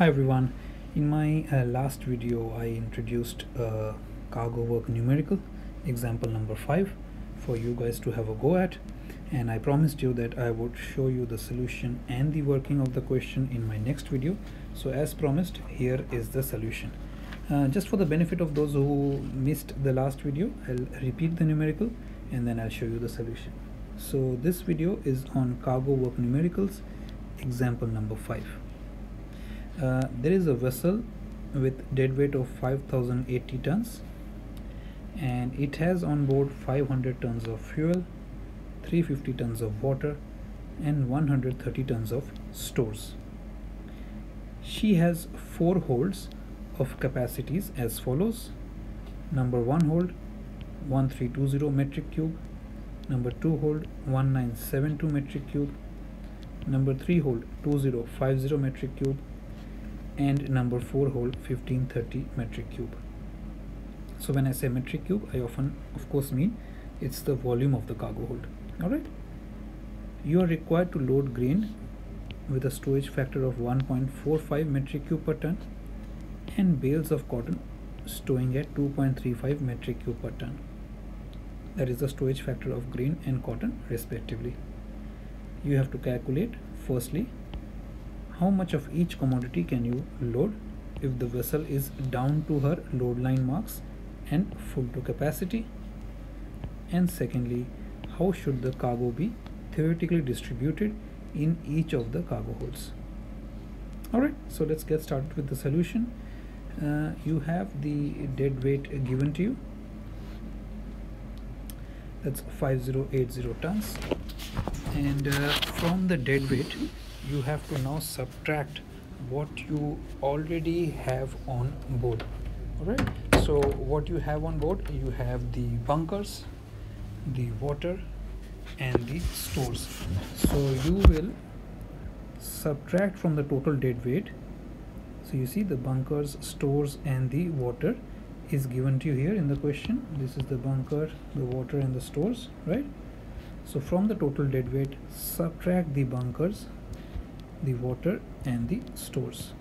Hi everyone. In my last video I introduced cargo work numerical example number 5 for you guys to have a go at, and I promised you that I would show you the solution and the working of the question in my next video. So as promised, here is the solution. Just for the benefit of those who missed the last video, I'll repeat the numerical and then I'll show you the solution. So this video is on cargo work numericals example number 5. There is a vessel with dead weight of 5080 tons and it has on board 500 tons of fuel, 350 tons of water and 130 tons of stores. She has 4 holds of capacities as follows. Number 1 hold 1320 metric cube, number 2 hold 1972 metric cube, number 3 hold 2050 metric cube, and number 4 hold 1530 metric cube. So when I say metric cube, I often of course mean it's the volume of the cargo hold. Alright, you are required to load grain with a storage factor of 1.45 metric cube per ton and bales of cotton stowing at 2.35 metric cube per ton. That is the storage factor of grain and cotton respectively. You have to calculate firstly how much of each commodity can you load if the vessel is down to her load line marks and full to capacity, and secondly how should the cargo be theoretically distributed in each of the cargo holds. Alright, so let's get started with the solution. You have the dead weight given to you, that's 5080 tons, and from the dead weight you have to now subtract what you already have on board. Alright, so what you have on board, you have the bunkers, the water and the stores. So you will subtract from the total dead weight. So you see the bunkers, stores and the water is given to you here in the question. This is the bunker, the water and the stores, right? So from the total dead weight, subtract the bunkers, the water and the stores,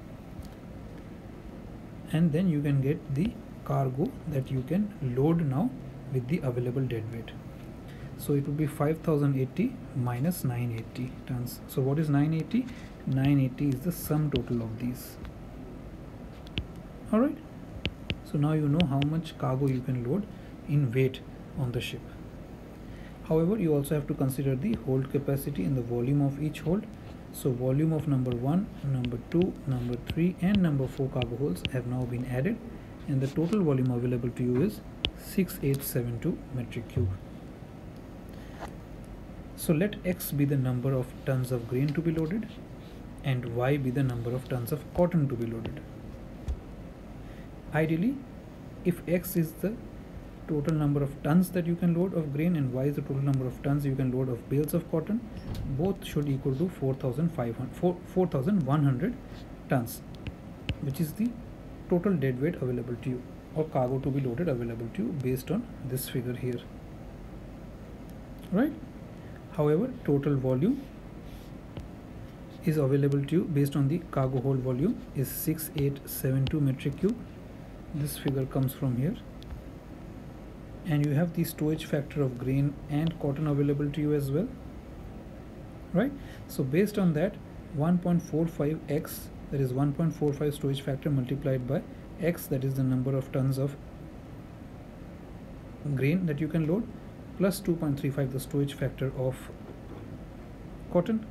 and then you can get the cargo that you can load now with the available dead weight. So it will be 5080 minus 980 tons. So what is 980? 980 is the sum total of these. Alright, so now you know how much cargo you can load in weight on the ship. However, you also have to consider the hold capacity and the volume of each hold. So volume of number 1, number 2, number 3 and number 4 cargo holds have now been added, and the total volume available to you is 6872 metric cube. So let X be the number of tons of grain to be loaded and Y be the number of tons of cotton to be loaded. Ideally, if X is the total number of tons that you can load of grain and Y is the total number of tons you can load of bales of cotton, both should equal to 4100 tons, which is the total dead weight available to you or cargo to be loaded available to you based on this figure here, right? However, total volume is available to you based on the cargo hold volume is 6872 metric cube. This figure comes from here, and you have the storage factor of grain and cotton available to you as well, right? So based on that, 1.45x, that is 1.45 storage factor multiplied by x, that is the number of tons of grain that you can load, plus 2.35 the storage factor of cotton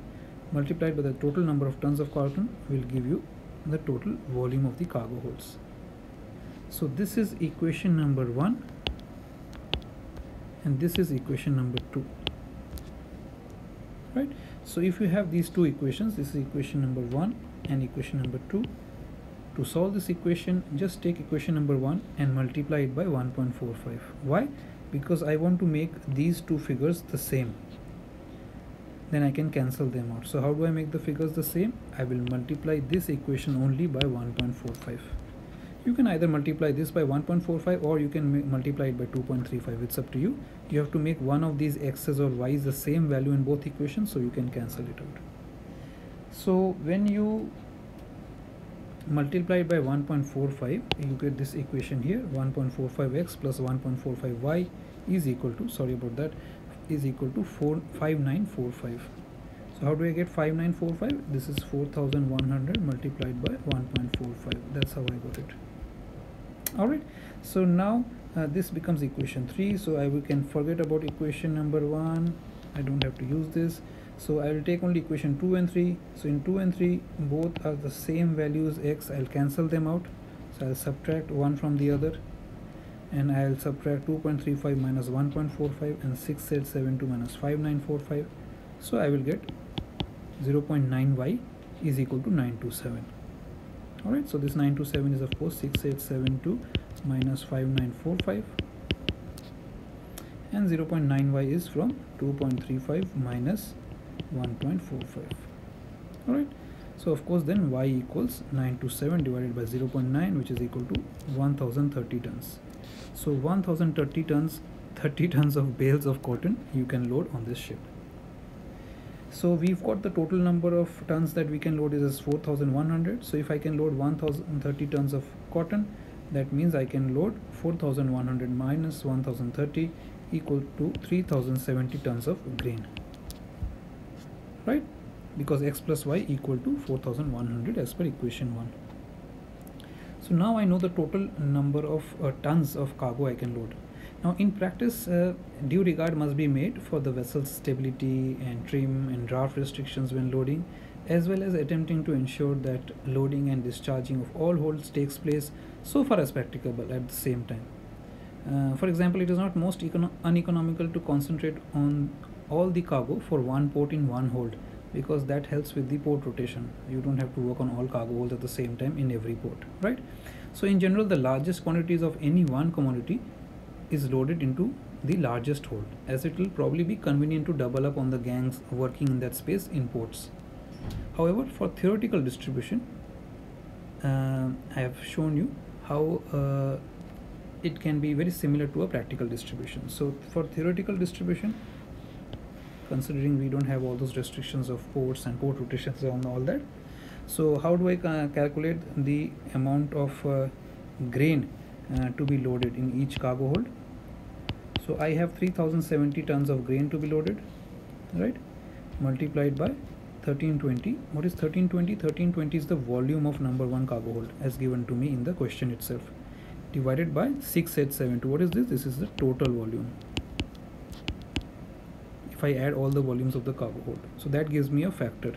multiplied by the total number of tons of cotton will give you the total volume of the cargo holds. So this is equation number 1 and this is equation number 2, right? So if you have these two equations, this is equation number 1 and equation number 2. To solve this equation, just take equation number 1 and multiply it by 1.45. Why? Because I want to make these two figures the same. Then I can cancel them out. So how do I make the figures the same? I will multiply this equation only by 1.45. You can either multiply this by 1.45 or you can multiply it by 2.35. It's up to you. You have to make one of these x's or y's the same value in both equations so you can cancel it out. So when you multiplied by 1.45, you get this equation here, 1.45x plus 1.45y is equal to, sorry about that, is equal to 5945. So how do I get 5945? This is 4100 multiplied by 1.45. That's how I got it. Alright, so now this becomes equation 3. So we can forget about equation number 1. I don't have to use this. So I will take only equation 2 and 3. So in 2 and 3 both are the same values x. I'll cancel them out. So I'll subtract one from the other, and I'll subtract 2.35 minus 1.45 and 6872 minus 5945. So I will get 0.9y is equal to 927. Alright, so this 927 is of course 6872 minus 5945, and 0.9y is from 2.35 minus 1.45. Alright, so of course then y equals 927 divided by 0.9, which is equal to 1030 tons. So 1030 tons, 30 tons of bales of cotton you can load on this ship. So we've got the total number of tons that we can load is as 4100. So if I can load 1030 tons of cotton, that means I can load 4100 minus 1030 equal to 3070 tons of grain, right? Because x plus y equal to 4100 as per equation 1. So now I know the total number of tons of cargo I can load. Now in practice, due regard must be made for the vessel's stability and trim and draft restrictions when loading, as well as attempting to ensure that loading and discharging of all holds takes place so far as practicable at the same time. For example, it is not most uneconomical to concentrate on all the cargo for one port in one hold, because that helps with the port rotation. You don't have to work on all cargo holds at the same time in every port, right? So in general, the largest quantities of any one commodity is loaded into the largest hold, as it will probably be convenient to double up on the gangs working in that space in ports. However, for theoretical distribution, I have shown you how it can be very similar to a practical distribution. So for theoretical distribution, considering we don't have all those restrictions of ports and port rotations and all that, so how do I calculate the amount of grain to be loaded in each cargo hold? So I have 3070 tons of grain to be loaded, right, multiplied by 1320. What is 1320? 1320 is the volume of number 1 cargo hold as given to me in the question itself, divided by 6872. What is this? This is the total volume if I add all the volumes of the cargo hold. So that gives me a factor.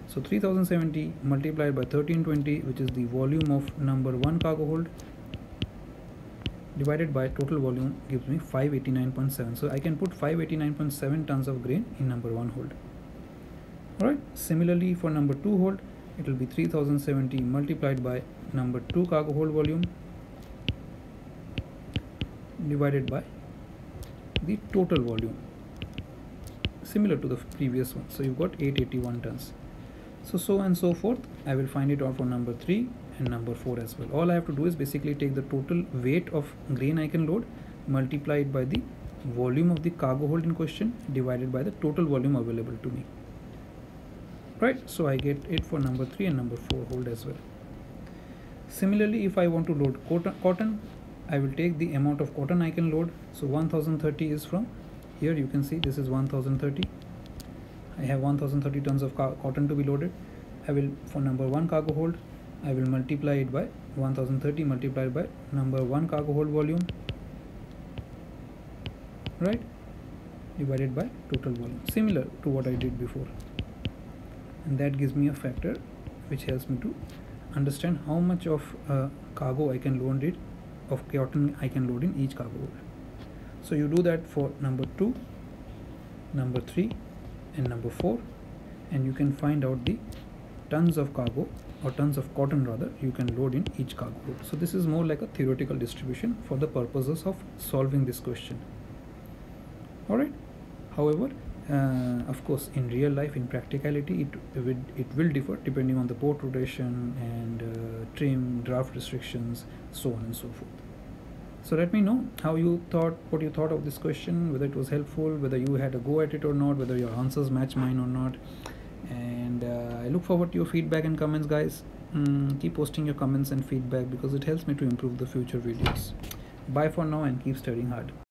So 3070 multiplied by 1320, which is the volume of number 1 cargo hold, divided by total volume, gives me 589.7. So I can put 589.7 tons of grain in number 1 hold. Alright, similarly for number 2 hold, it will be 3070 multiplied by number 2 cargo hold volume divided by the total volume, similar to the previous one. So you've got 881 tons. So and so forth. I will find it out for number 3 and number 4 as well. All I have to do is basically take the total weight of grain I can load multiplied by the volume of the cargo hold in question divided by the total volume available to me, right? So I get it for number 3 and number 4 hold as well. Similarly, if I want to load cotton, I will take the amount of cotton I can load. So 1030 is from here, you can see this is 1030. I have 1030 tons of cotton to be loaded. I will, for number 1 cargo hold, I will multiply it by 1030 multiplied by number 1 cargo hold volume, right, divided by total volume, similar to what I did before, and that gives me a factor which helps me to understand how much of cargo I can load it, of cotton I can load in each cargo hold. So you do that for number 2, number 3 and number 4, and you can find out the tons of cargo, or tons of cotton rather, you can load in each cargo hold. So this is more like a theoretical distribution for the purposes of solving this question. Alright, however, of course in real life, in practicality, it will differ depending on the port rotation and trim, draft restrictions, so on and so forth. So let me know how you thought, what you thought of this question, whether it was helpful, whether you had a go at it or not, whether your answers match mine or not. And I look forward to your feedback and comments, guys. Keep posting your comments and feedback because it helps me to improve the future videos. Bye for now and keep studying hard.